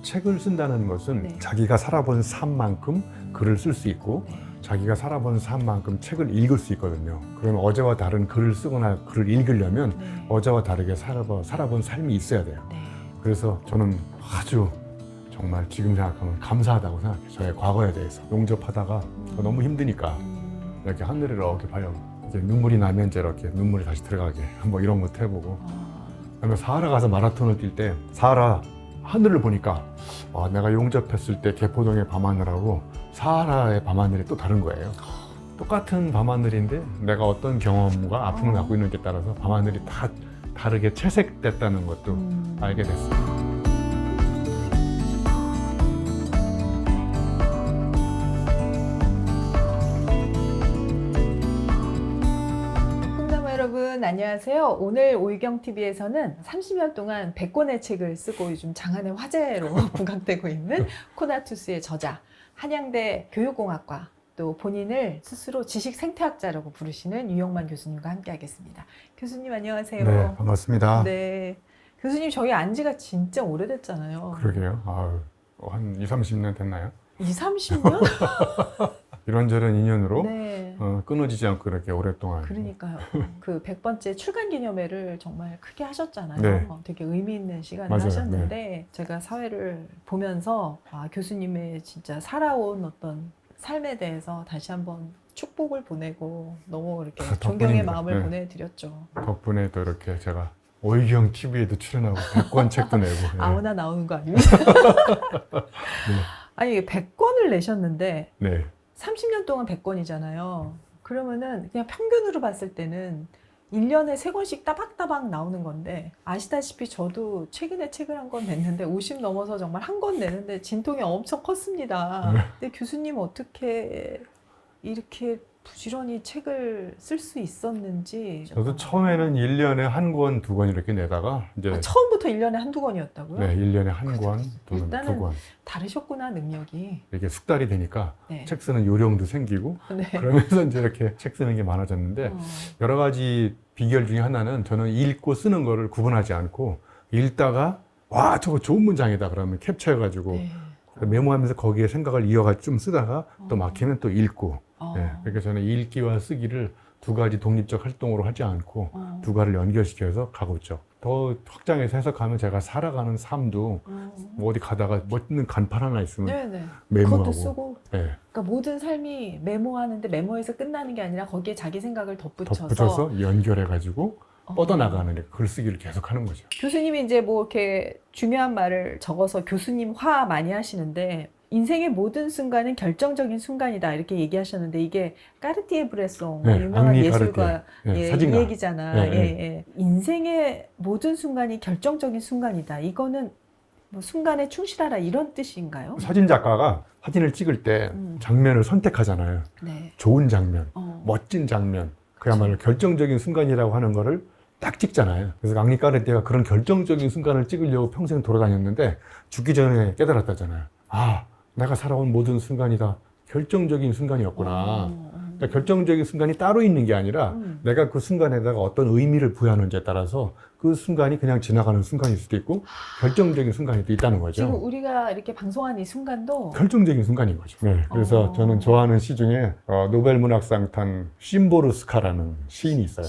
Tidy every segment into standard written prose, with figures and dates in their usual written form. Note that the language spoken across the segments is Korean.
책을 쓴다는 것은 네. 자기가 살아본 삶만큼 글을 쓸 수 있고 네. 자기가 살아본 삶만큼 책을 읽을 수 있거든요. 그러면 어제와 다른 글을 쓰거나 글을 읽으려면 네. 어제와 다르게 살아본 삶이 있어야 돼요. 네. 그래서 저는 아주 정말 지금 생각하면 감사하다고 생각해요. 저의 과거에 대해서. 용접하다가 너무 힘드니까 이렇게 하늘을 이렇게 봐요. 이제 눈물이 나면 이제 이렇게 눈물이 다시 들어가게 뭐 이런 것도 해보고. 그다음에 사하라 가서 마라톤을 뛸 때 사하라 하늘을 보니까 내가 용접했을 때 개포동의 밤하늘하고 사하라의 밤하늘이 또 다른 거예요. 똑같은 밤하늘인데 내가 어떤 경험과 아픔을 갖고 있는지에 따라서 밤하늘이 다 다르게 채색됐다는 것도 알게 됐어요. 풍담 여러분 안녕하세요. 오늘 오이경TV에서는 30년 동안 100권의 책을 쓰고 요즘 장안의 화제로 부각되고 있는 코나투스의 저자, 한양대 교육공학과 또 본인을 스스로 지식생태학자라고 부르시는 유영만 교수님과 함께 하겠습니다. 교수님 안녕하세요. 네, 반갑습니다. 네. 교수님 저희 안 지가 진짜 오래됐잖아요. 그러게요. 한 20, 30년 됐나요? 20, 30년? 이런저런 인연으로 네. 끊어지지 않고 이렇게 오랫동안. 그러니까요. 그 100번째 출간 기념회를 정말 크게 하셨잖아요. 네. 되게 의미 있는 시간을 맞아요. 하셨는데 제가 사회를 보면서 교수님의 진짜 살아온 어떤 삶에 대해서 다시 한번 축복을 보내고 너무 이렇게 존경의 덕분입니다. 마음을 네. 보내드렸죠. 덕분에 또 이렇게 제가 오이경 TV에도 출연하고 100권 책도 내고. 네. 아무나 나오는 거 아닙니까? 아니 100권을 내셨는데 네. 30년 동안 100권이잖아요. 그러면은 그냥 평균으로 봤을 때는 1년에 3권씩 따박따박 나오는 건데 아시다시피 저도 최근에 책을 한 권 냈는데 50 넘어서 정말 한 권 내는데 진통이 엄청 컸습니다. 근데 교수님 어떻게 이렇게 부지런히 책을 쓸 쓸 수 있었는지. 저도 처음에는 1년에 한 권, 두 권 이렇게 내다가 이제 처음부터 1년에 한두 권이었다고요? 네, 1년에 한 권 또는 일단은 두 권. 다르셨구나 능력이. 이게 숙달이 되니까 네. 책 쓰는 요령도 생기고 네. 그러면서 이제 이렇게 책 쓰는 게 많아졌는데 여러 가지 비결 중에 하나는 저는 읽고 쓰는 거를 구분하지 않고 읽다가 와 저거 좋은 문장이다 그러면 캡처해가지고 네. 메모하면서 거기에 생각을 이어가 좀 쓰다가 또 막히면 또 읽고 네, 그러니까 저는 읽기와 쓰기를 두 가지 독립적 활동으로 하지 않고 두 가지를 연결시켜서 가고 있죠. 더 확장해서 해석하면 제가 살아가는 삶도 뭐 어디 가다가 멋있는 간판 하나 있으면 네네. 메모하고 그것도 쓰고. 네, 그러니까 모든 삶이 메모하는데 메모에서 끝나는 게 아니라 거기에 자기 생각을 덧붙여서, 덧붙여서 연결해가지고 뻗어나가는 글쓰기를 계속하는 거죠. 교수님이 이제 뭐 이렇게 중요한 말을 적어서 교수님화 많이 하시는데 인생의 모든 순간은 결정적인 순간이다 이렇게 얘기하셨는데 이게 까르띠에 브레송 네, 유명한 앙리 예술가 까르띠에. 네, 이 사진가. 얘기잖아. 네, 예. 인생의 모든 순간이 결정적인 순간이다. 이거는 뭐 순간에 충실하라 이런 뜻인가요? 사진 작가가 사진을 찍을 때 장면을 선택하잖아요. 네. 좋은 장면, 어. 멋진 장면, 그야말로 결정적인 순간이라고 하는 거를 딱 찍잖아요. 그래서 앙리 까르띠에가 그런 결정적인 순간을 찍으려고 평생 돌아다녔는데 죽기 전에 깨달았다잖아요. 내가 살아온 모든 순간이 다 결정적인 순간이었구나. 그러니까 결정적인 순간이 따로 있는 게 아니라 내가 그 순간에다가 어떤 의미를 부여하는지에 따라서 그 순간이 그냥 지나가는 순간일 수도 있고 결정적인 순간이 또 있다는 거죠. 지금 우리가 이렇게 방송하는 이 순간도 결정적인 순간인 거죠. 네, 그래서 저는 좋아하는 시 중에 노벨 문학상 탄 심보르스카라는 시인이 있어요.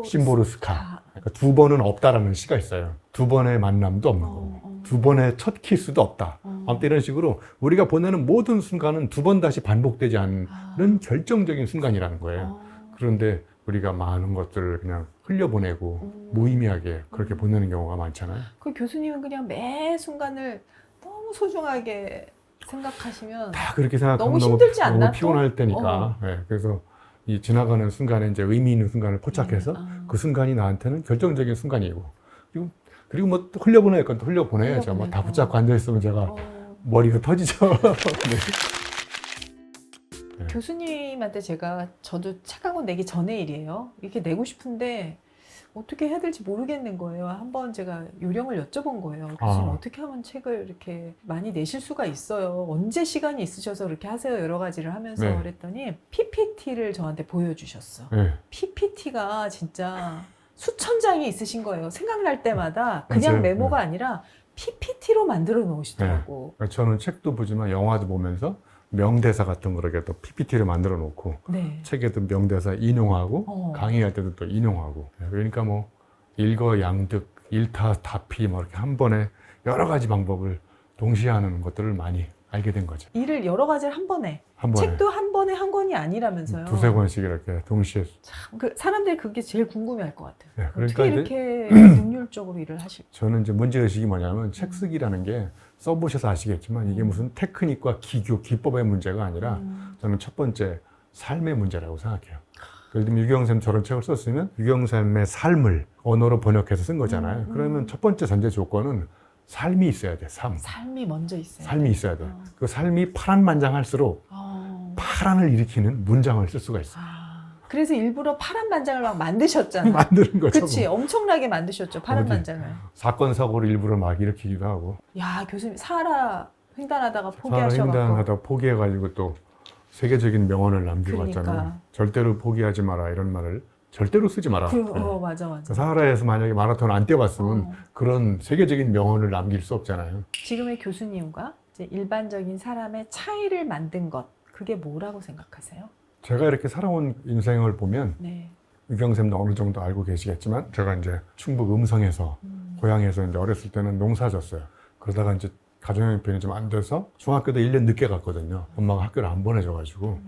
심보르스카. 그러니까 두 번은 없다라는 시가 있어요. 두 번의 만남도 없는 거고 두 번의 첫 키스도 없다. 아무튼 이런 식으로 우리가 보내는 모든 순간은 두 번 다시 반복되지 않는 결정적인 순간이라는 거예요. 그런데 우리가 많은 것들을 그냥 흘려보내고 무의미하게 그렇게 보내는 경우가 많잖아요. 그 교수님은 그냥 매 순간을 너무 소중하게 생각하시면 다 그렇게 생각하면 너무 힘들지 않나? 너무 피곤할 때니까. 네, 그래서 이 지나가는 순간에 이제 의미 있는 순간을 포착해서 그 순간이 나한테는 결정적인 순간이고 그리고 뭐 또 흘려보낼 건 또 흘려보내야죠. 뭐 다 붙잡고 앉아있으면 제가 머리가 터지죠. 네. 교수님한테 저도 책 한 권 내기 전의 일이에요. 이렇게 내고 싶은데 어떻게 해야 될지 모르겠는 거예요. 한번 제가 요령을 여쭤본 거예요. 교수님 어떻게 하면 책을 이렇게 많이 내실 수가 있어요? 언제 시간이 있으셔서 그렇게 하세요? 여러 가지를 하면서 네. 그랬더니 PPT를 저한테 보여주셨어. 네. PPT가 진짜 수천 장이 있으신 거예요. 생각날 때마다 그냥 맞아요. 메모가 아니라 PPT로 만들어 놓으시더라고. 그러니까 저는 책도 보지만 영화도 보면서 명대사 같은 거 이렇게 또 PPT를 만들어 놓고 네. 책에도 명대사 인용하고 강의할 때도 또 인용하고 그러니까 뭐 일거양득 일타다피 뭐 이렇게 한 번에 여러 가지 방법을 동시에 하는 것들을 많이 알게 된 거죠. 일을 여러 가지를 한 번에. 한 번에 책도 한 번에 한 권이 아니라면서요. 두세 권씩 이렇게 동시에. 참, 사람들이 그게 제일 궁금해할 것 같아요. 네, 그러니까 어떻게 이제 이렇게 능률적으로 일을 하실까? 저는 이제 문제의식이 뭐냐면 책 쓰기라는 게 써보셔서 아시겠지만 이게 무슨 테크닉과 기법의 문제가 아니라 저는 첫 번째 삶의 문제라고 생각해요. 예를 들면 유경샘 저런 책을 썼으면 유경샘의 삶을 언어로 번역해서 쓴 거잖아요. 그러면 첫 번째 전제 조건은 삶이 있어야 돼. 삶이 먼저 있어요. 삶이 있어야 돼. 그 삶이 파란만장할수록 파란을 일으키는 문장을 쓸 수가 있어요. 그래서 일부러 파란 만장을 막 만드셨잖아요. 만드는 거죠. 그치, 엄청나게 만드셨죠, 파란 어디? 만장을. 사건 사고를 일부러 막 일으키기도 하고. 야, 교수님 사하라 횡단하다가 사람 포기하셔가지고. 횡단하다 포기해가지고 또 세계적인 명언을 남기고 그러니까. 왔잖아요. 절대로 포기하지 마라 이런 말을 절대로 쓰지 마라. 네. 맞아. 사하라에서 만약에 마라톤 안 뛰어봤으면 그런 세계적인 명언을 남길 수 없잖아요. 지금의 교수님과 이제 일반적인 사람의 차이를 만든 것, 그게 뭐라고 생각하세요? 제가 이렇게 살아온 인생을 보면 네. 유경샘도 어느 정도 알고 계시겠지만 제가 이제 충북 음성에서 고향에서 이제 어렸을 때는 농사졌어요. 그러다가 이제 가정 형편이 좀 안 돼서 중학교도 1년 늦게 갔거든요. 엄마가 학교를 안 보내줘가지고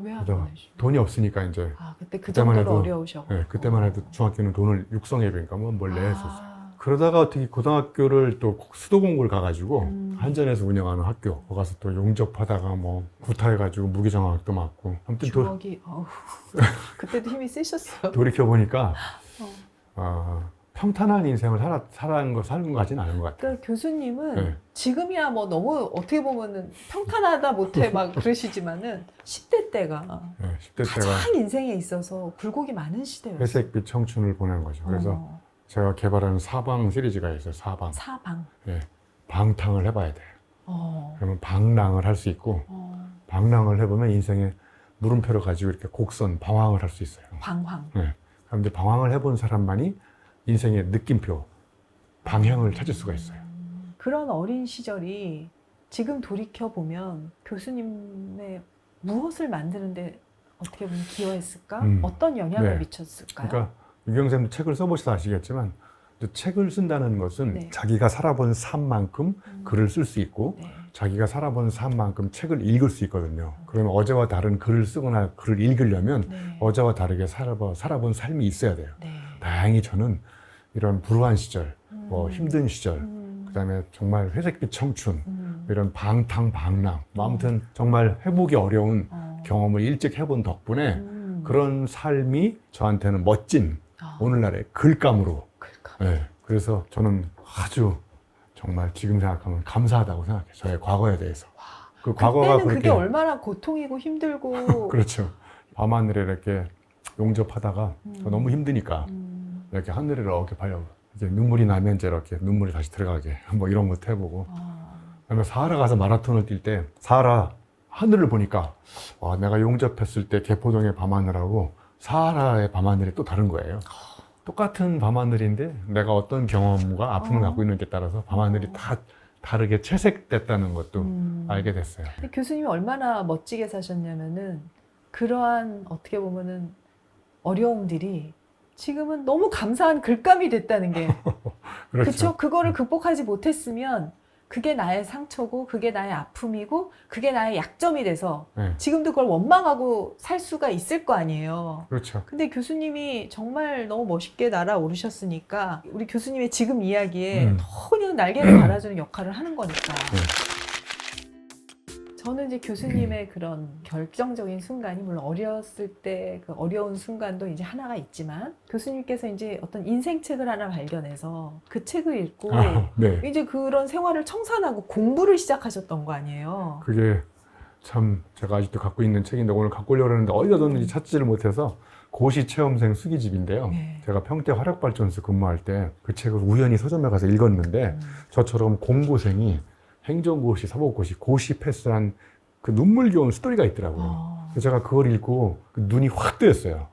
왜 안 그러다가 보내시죠? 돈이 없으니까 이제 그때 그 그때만 정도로 해도, 어려우셔고. 네, 그때만 해도 중학교는 돈을 육성예비인가 뭐 뭘 내야 했었어요. 그러다가 어떻게 고등학교를 또 수도공고를 가가지고 한전에서 운영하는 학교 거기 가서 또 용접하다가 뭐 구타해가지고 무기정학도 맞고 아무튼 주먹이 그때도 힘이 세셨어요. 돌이켜보니까 평탄한 인생을 사는 것 같지는 않은 것 같아요. 그러니까 교수님은 네. 지금이야 뭐 너무 어떻게 보면은 평탄하다 못해 막 그러시지만은 10대 때가 네, 10대 때가 가장 인생에 있어서 굴곡이 많은 시대였어요. 회색빛 청춘을 보낸 거죠. 그래서 제가 개발하는 사방 시리즈가 있어요. 사방. 네, 방탕을 해봐야 돼요. 그러면 방랑을 할 수 있고 방랑을 해보면 인생의 물음표를 가지고 이렇게 곡선, 방황을 할 수 있어요. 방황. 네. 그런데 방황을 해본 사람만이 인생의 느낌표, 방향을 찾을 수가 있어요. 그런 어린 시절이 지금 돌이켜 보면 교수님의 무엇을 만드는데 어떻게 보면 기여했을까? 어떤 영향을 네. 미쳤을까요? 그러니까 유경샘도 책을 써보셔서 아시겠지만 책을 쓴다는 것은 네. 자기가 살아본 삶만큼 글을 쓸 수 있고 네. 자기가 살아본 삶만큼 책을 읽을 수 있거든요. 그러면 어제와 다른 글을 쓰거나 글을 읽으려면 네. 어제와 다르게 살아본 삶이 있어야 돼요. 네. 다행히 저는 이런 불우한 시절, 뭐 힘든 시절, 그다음에 정말 회색빛 청춘, 이런 방탕, 방랑, 뭐 아무튼 정말 회복이 어려운 경험을 일찍 해본 덕분에 그런 삶이 저한테는 멋진 오늘날의 글감으로. 네, 그래서 저는 아주 정말 지금 생각하면 감사하다고 생각해요. 저의 과거에 대해서. 그 과거가 그때는 그게 얼마나 고통이고 힘들고. 그렇죠. 밤하늘에 이렇게 용접하다가 너무 힘드니까 이렇게 하늘을 어깨 이제 눈물이 나면 이제 이렇게 눈물이 다시 들어가게 뭐 이런 것도 해보고. 그다음에 사하라 가서 마라톤을 뛸 때 사하라 하늘을 보니까 내가 용접했을 때 개포동의 밤하늘하고 사하라의 밤하늘이 또 다른 거예요. 똑같은 밤하늘인데 내가 어떤 경험과 아픔을 갖고 있는지에 따라서 밤하늘이 다 다르게 채색됐다는 것도 알게 됐어요. 근데 교수님이 얼마나 멋지게 사셨냐면은 그러한 어떻게 보면은 어려움들이 지금은 너무 감사한 글감이 됐다는 게 그렇죠. 그거를 극복하지 못했으면 그게 나의 상처고 그게 나의 아픔이고 그게 나의 약점이 돼서 네. 지금도 그걸 원망하고 살 수가 있을 거 아니에요. 그렇죠. 근데 교수님이 정말 너무 멋있게 날아오르셨으니까 우리 교수님의 지금 이야기에 더 그냥 날개를 달아주는 역할을 하는 거니까. 저는 이제 교수님의 그런 결정적인 순간이 물론 어렸을 때 그 어려운 순간도 이제 하나가 있지만 교수님께서 이제 어떤 인생책을 하나 발견해서 그 책을 읽고 네. 이제 그런 생활을 청산하고 공부를 시작하셨던 거 아니에요. 그게 참 제가 아직도 갖고 있는 책인데 오늘 갖고 오려고 했는데 어디다 뒀는지 찾지를 못해서 고시 체험생 수기집인데요. 네. 제가 평택 화력발전소 근무할 때 그 책을 우연히 서점에 가서 읽었는데 저처럼 공고생이 행정고시, 사법고시, 고시 패스한 그 눈물겨운 스토리가 있더라고요. 그래서 제가 그걸 읽고 그 눈이 확 뜨였어요.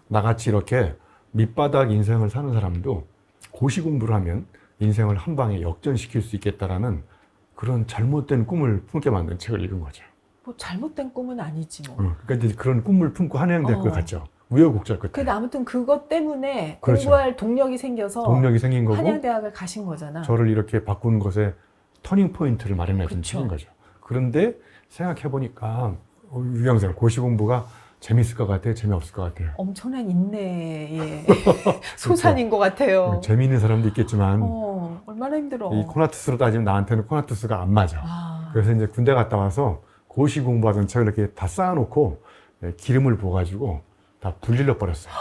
나같이 이렇게 밑바닥 인생을 사는 사람도 고시 공부를 하면 인생을 한 방에 역전시킬 수 있겠다라는 그런 잘못된 꿈을 품게 만든 책을 읽은 거죠. 뭐 잘못된 꿈은 아니지 뭐. 그러니까 이제 그런 꿈을 품고 한해양대학교 어. 갔죠. 우여곡절 끝에. 근데 아무튼 그것 때문에 그렇죠. 공부할 동력이 생겨서 동력이 생긴 거고 한양대학을 가신 거잖아. 저를 이렇게 바꾸는 것에 터닝 포인트를 마련해 준 그쵸. 책인 거죠. 그런데 생각해 보니까 유영생 고시 공부가 재밌을 것 같아요, 재미없을 것 같아요. 엄청난 인내의 소산인 것 같아요. 재미있는 사람도 있겠지만 얼마나 힘들어. 이 코나투스로 따지면 나한테는 코나투스가 안 맞아. 아, 그래서 이제 군대 갔다 와서 고시 공부하던 책을 이렇게 다 쌓아놓고 기름을 부어가지고 다 불질러 버렸어요.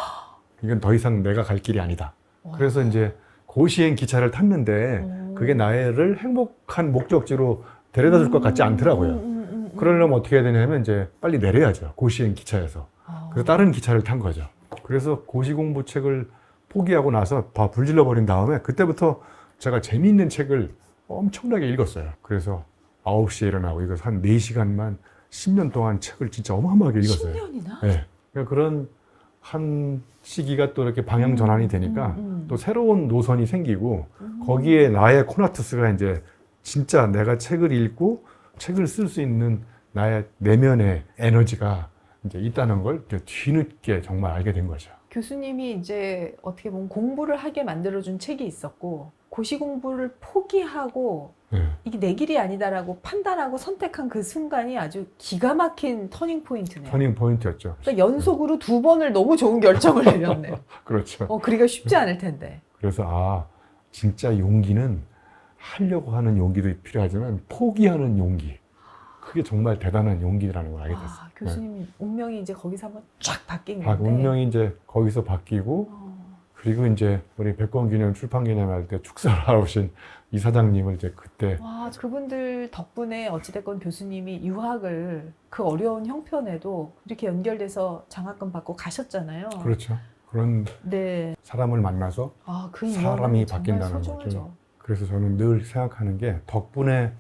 이건 더 이상 내가 갈 길이 아니다. 와. 그래서 이제 고시행 기차를 탔는데 그게 나를 행복한 목적지로 데려다 줄 것 같지 않더라고요. 그러려면 어떻게 해야 되냐면 이제 빨리 내려야죠. 고시행 기차에서. 그래서 다른 기차를 탄 거죠. 그래서 고시 공부 책을 포기하고 나서 다 불질러 버린 다음에 그때부터 제가 재미있는 책을 엄청나게 읽었어요. 그래서 9시에 일어나고 이거 한 4시간만 10년 동안 책을 진짜 어마어마하게 읽었어요. 10년이나? 네. 그러니까 그런 한 시기가 또 이렇게 방향 전환이 되니까 또 새로운 노선이 생기고 거기에 나의 코나투스가 이제 진짜 내가 책을 읽고 책을 쓸 수 있는 나의 내면의 에너지가 이제 있다는 걸 이제 뒤늦게 정말 알게 된 거죠. 교수님이 이제 어떻게 보면 공부를 하게 만들어준 책이 있었고 고시 공부를 포기하고 네. 이게 내 길이 아니다라고 판단하고 선택한 그 순간이 아주 기가 막힌 터닝 포인트네요. 터닝 포인트였죠. 그러니까 연속으로 2번을 너무 좋은 결정을 내렸네요. 그렇죠. 그리가 쉽지 않을 텐데. 그래서 진짜 용기는 하려고 하는 용기도 필요하지만 포기하는 용기. 그게 정말 대단한 용기라는 걸 알게 됐어요. 교수님 운명이 이제 거기서 한번 쫙 바뀐 네. 건데. 운명이 이제 거기서 바뀌고 그리고 이제 우리 백권기념 출판기념 할 때 축사를 하러 오신 이사장님을 이제 그때 와, 그분들 덕분에 어찌됐건 교수님이 유학을 그 어려운 형편에도 이렇게 연결돼서 장학금 받고 가셨잖아요. 그렇죠. 그런 네. 사람을 만나서 그 사람이 인연은 정말 바뀐다는 소중하죠. 거죠. 그래서 저는 늘 생각하는 게 덕분에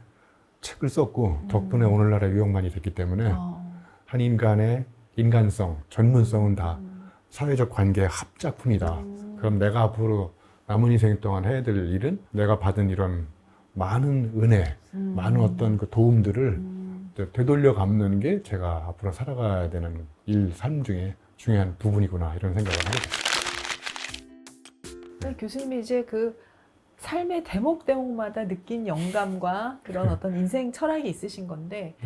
책을 썼고 덕분에 오늘날의 유형만이 됐기 때문에 한 인간의 인간성, 전문성은 다 사회적 관계의 합작품이다. 그럼 내가 앞으로 남은 인생 동안 해야 될 일은 내가 받은 이런 많은 은혜, 많은 어떤 그 도움들을 되돌려 갚는 게 제가 앞으로 살아가야 되는 삶 중에 중요한 부분이구나 이런 생각을 하게 됐어요. 교수님이 이제 그 삶의 대목대목마다 느낀 영감과 그런 어떤 인생 철학이 있으신 건데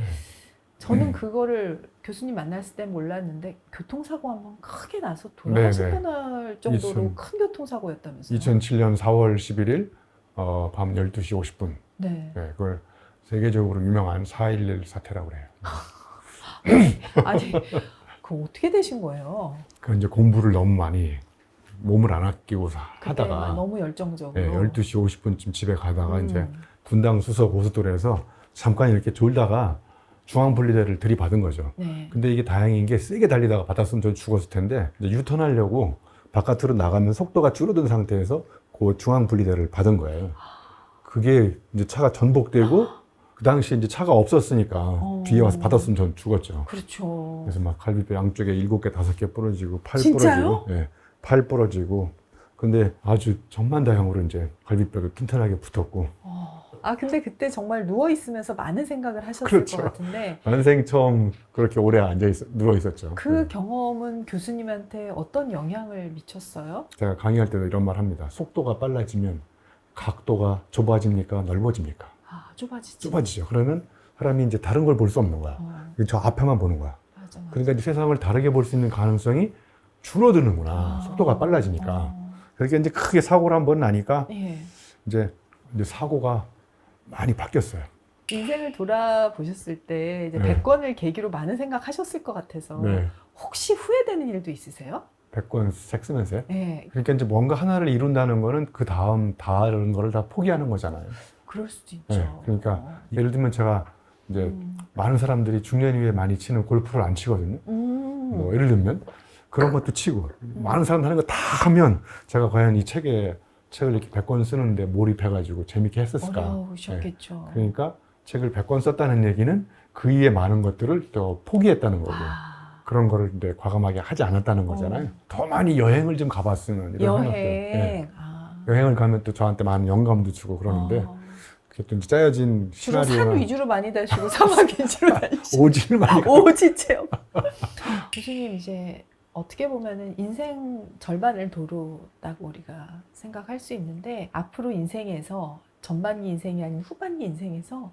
저는 그거를 교수님 만났을 때 몰랐는데 교통사고 한번 크게 나서 돌아가실 뻔할 정도로 큰 교통사고였다면서요? 2007년 4월 11일 밤 12시 50분. 네. 네, 그걸 세계적으로 유명한 4.11 사태라고 그래요. 아니, 그거 어떻게 되신 거예요? 그 이제 공부를 너무 많이 몸을 안 아끼고 하다가 너무 열정적으로. 네, 12시 50분쯤 집에 가다가 이제 분당 수서 고속도로에서 잠깐 이렇게 졸다가 중앙분리대를 들이받은 거죠. 네. 근데 이게 다행인 게 세게 달리다가 받았으면 전 죽었을 텐데 이제 유턴하려고 바깥으로 나가면 속도가 줄어든 상태에서 그 중앙분리대를 받은 거예요. 그게 이제 차가 전복되고 그 당시에 이제 차가 없었으니까 뒤에 와서 받았으면 전 죽었죠. 그렇죠. 그래서 막 갈비뼈 양쪽에 7개, 5개 부러지고 팔 진짜요? 부러지고 예, 팔 부러지고 근데 아주 전만다형으로 이제 갈비뼈가 튼튼하게 붙었고 근데 그때 정말 누워있으면서 많은 생각을 하셨을 그렇죠. 것 같은데 난생 처음 그렇게 오래 누워 있었죠. 그 경험은 교수님한테 어떤 영향을 미쳤어요? 제가 강의할 때도 이런 말 합니다. 속도가 빨라지면 각도가 좁아집니까? 넓어집니까? 좁아지죠. 좁아지죠. 그러면 사람이 이제 다른 걸 볼 수 없는 거야. 저 앞에만 보는 거야. 맞아. 그러니까 이제 세상을 다르게 볼 수 있는 가능성이 줄어드는구나. 속도가 빨라지니까. 그러니까 이제 크게 사고를 한번 나니까 예. 이제 사고가 많이 바뀌었어요. 인생을 돌아보셨을 때 이제 네. 100권을 계기로 많은 생각하셨을 것 같아서 네. 혹시 후회되는 일도 있으세요? 100권 책 쓰면서요. 네. 그러니까 이제 뭔가 하나를 이룬다는 거는 그 다음 다른 거를 다 포기하는 거잖아요. 그럴 수도 있죠. 네. 그러니까 예를 들면 제가 이제 많은 사람들이 중년 이후에 많이 치는 골프를 안 치거든요. 뭐 예를 들면 그런 것도 치고 많은 사람들 하는 거 다 하면 제가 과연 이 책을 이렇게 100권 쓰는데 몰입해가지고 재밌게 했었을까. 어려우셨겠죠. 네. 그러니까 책을 100권 썼다는 얘기는 그 이외의 많은 것들을 또 포기했다는 거고 그런 거를 이제 과감하게 하지 않았다는 거잖아요. 더 많이 여행을 좀 가봤으면 이런 생각들. 여행. 네. 여행을 가면 또 저한테 많은 영감도 주고 그러는데 그게 또 이제 짜여진 주로 산 시나리오가 위주로 많이 다니시고 사막 위주로 다니시고 오지를 많이 가. 오지 체험. 교수님 이제 어떻게 보면은 인생 절반을 도루다고 우리가 생각할 수 있는데 앞으로 인생에서 전반기 인생이 아닌 후반기 인생에서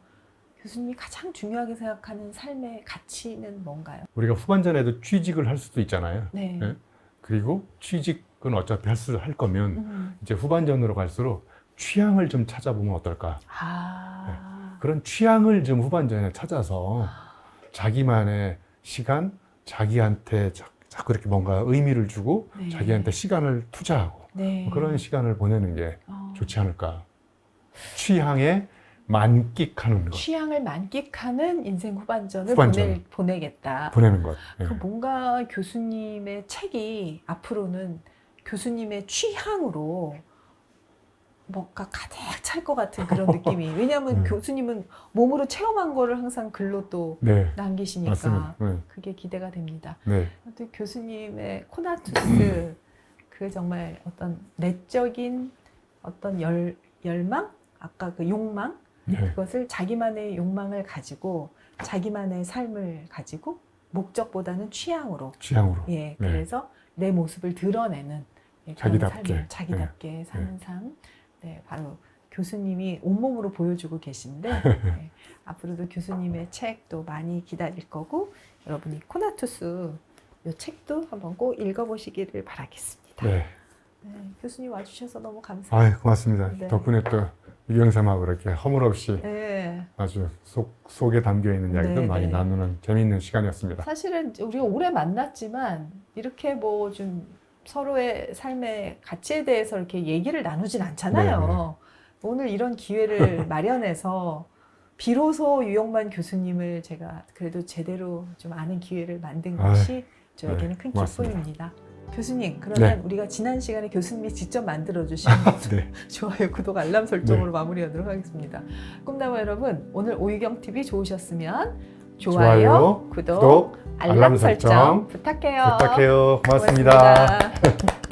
교수님이 가장 중요하게 생각하는 삶의 가치는 뭔가요? 우리가 후반전에도 취직을 할 수도 있잖아요. 네. 예? 그리고 취직은 어차피 할 거면 이제 후반전으로 갈수록 취향을 좀 찾아보면 어떨까? 그런 취향을 좀 후반전에 찾아서 자기만의 시간, 자기한테 자꾸 이렇게 뭔가 의미를 주고 네. 자기한테 시간을 투자하고 네. 그런 시간을 보내는 게 좋지 않을까. 취향에 만끽하는 것, 취향을 만끽하는 인생 후반전을 후반전. 보내겠다. 보내는 것. 예. 그 뭔가 교수님의 책이 앞으로는 교수님의 취향으로 뭔가 가득 찰 것 같은 그런 느낌이. 왜냐하면 교수님은 몸으로 체험한 거를 항상 글로 또 네, 남기시니까 맞습니다. 네. 그게 기대가 됩니다. 네. 또 교수님의 코나투스 그 정말 어떤 내적인 어떤 열망? 아까 그 욕망? 네. 그것을 자기만의 욕망을 가지고 자기만의 삶을 가지고 목적보다는 취향으로 예, 네. 그래서 내 모습을 드러내는 예, 그런 자기답게. 삶을 자기답게 사는 삶. 네, 바로 교수님이 온몸으로 보여주고 계신데 네, 앞으로도 교수님의 책도 많이 기다릴 거고 여러분이 코나투스 이 책도 한번 꼭 읽어보시기를 바라겠습니다. 네. 네, 교수님 와주셔서 너무 감사합니다. 아유, 고맙습니다. 네. 덕분에 또 유경삼하고 이렇게 허물없이 네. 아주 속에 담겨 있는 이야기도 네, 많이 네. 나누는 재미있는 시간이었습니다. 사실은 우리가 오래 만났지만 이렇게 뭐 좀 서로의 삶의 가치에 대해서 이렇게 얘기를 나누진 않잖아요. 오늘 이런 기회를 마련해서 비로소 유영만 교수님을 제가 그래도 제대로 좀 아는 기회를 만든 것이 저에게는 큰 고맙습니다. 기쁨입니다. 교수님, 그러면 우리가 지난 시간에 교수님이 직접 만들어주신 좋아요, 구독, 알람 설정으로 마무리하도록 하겠습니다. 꿈나무 여러분, 오늘 오유경TV 좋으셨으면 좋아요, 구독, 알람 설정 부탁해요. 고맙습니다. 고맙습니다.